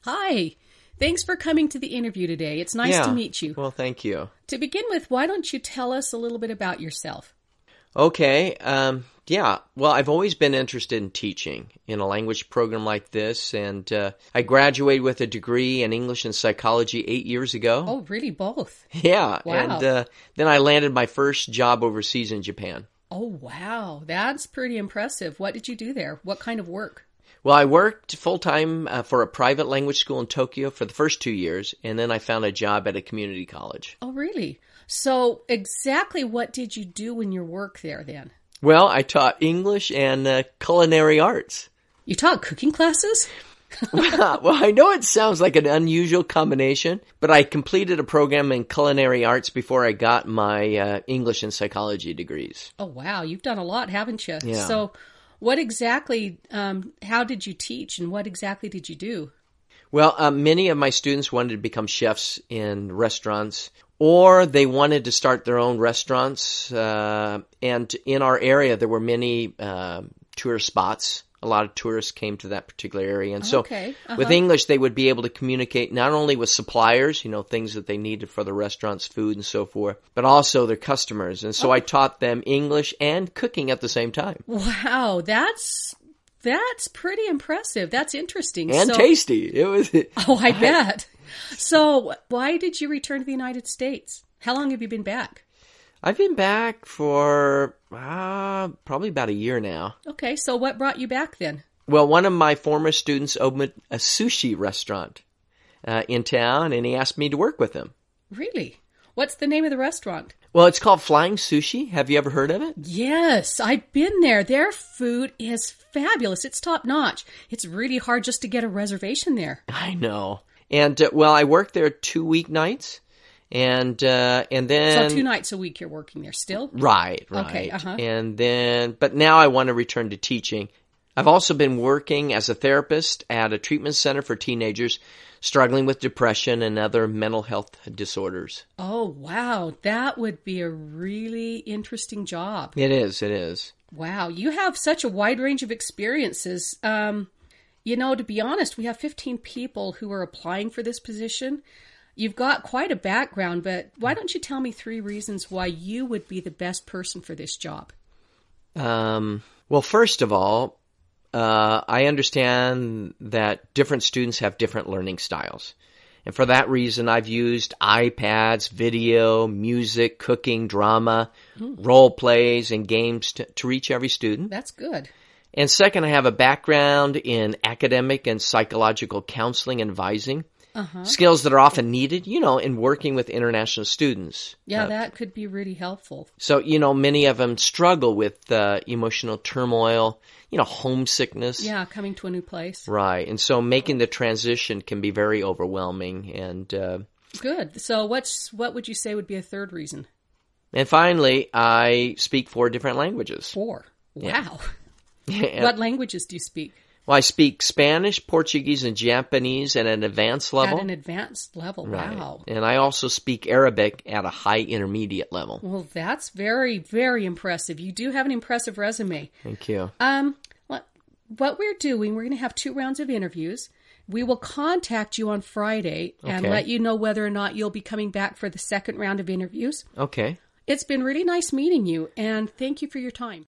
Hi. Thanks for coming to the interview today. It's nice to meet you. Well, thank you. To begin with, why don't you tell us a little bit about yourself? Okay. Well, I've always been interested in teaching in a language program like this, and I graduated with a degree in English and psychology 8 years ago. Oh, really? Both? Yeah. Wow. And then I landed my first job overseas in Japan. Oh, wow. That's pretty impressive. What did you do there? What kind of work? Well, I worked full-time for a private language school in Tokyo for the first 2 years, and then I found a job at a community college. Oh, really? So exactly what did you do in your work there then? Well, I taught English and culinary arts. You taught cooking classes? Well, I know it sounds like an unusual combination, but I completed a program in culinary arts before I got my English and psychology degrees. Oh, wow. You've done a lot, haven't you? Yeah. So what exactly, how did you teach and what exactly did you do? Well, many of my students wanted to become chefs in restaurants, or they wanted to start their own restaurants. And in our area, there were many tourist spots. A lot of tourists came to that particular area. And so with English, they would be able to communicate not only with suppliers, things that they needed for the restaurant's food and so forth, but also their customers. And so I taught them English and cooking at the same time. Wow, that's pretty impressive. That's interesting. And tasty. It was. Oh, I bet. So why did you return to the United States? How long have you been back? I've been back for probably about a year now. Okay, so what brought you back then? Well, one of my former students opened a sushi restaurant in town, and he asked me to work with him. Really? What's the name of the restaurant? Well, it's called Flying Sushi. Have you ever heard of it? Yes, I've been there. Their food is fabulous. It's top notch. It's really hard just to get a reservation there. I know. And, I worked there 2 weeknights. And then... So 2 nights a week you're working there still? Right. Okay, And then, but now I want to return to teaching. I've also been working as a therapist at a treatment center for teenagers struggling with depression and other mental health disorders. Oh, wow. That would be a really interesting job. It is. Wow. You have such a wide range of experiences. To be honest, we have 15 people who are applying for this position. You've got quite a background, but why don't you tell me 3 reasons why you would be the best person for this job? Well, first of all, I understand that different students have different learning styles. And for that reason, I've used iPads, video, music, cooking, drama, role plays, and games to reach every student. That's good. And second, I have a background in academic and psychological counseling and advising. Skills that are often needed, in working with international students. Yeah, that could be really helpful. So, many of them struggle with emotional turmoil, homesickness. Yeah, coming to a new place. Right. And so making the transition can be very overwhelming. And good. So what would you say would be a third reason? And finally, I speak 4 different languages. 4? Wow. Yeah. What languages do you speak? Well, I speak Spanish, Portuguese, and Japanese at an advanced level. At an advanced level, right. Wow. And I also speak Arabic at a high intermediate level. Well, that's very, very impressive. You do have an impressive resume. Thank you. What we're doing, we're going to have 2 rounds of interviews. We will contact you on Friday and let you know whether or not you'll be coming back for the second round of interviews. Okay. It's been really nice meeting you, and thank you for your time.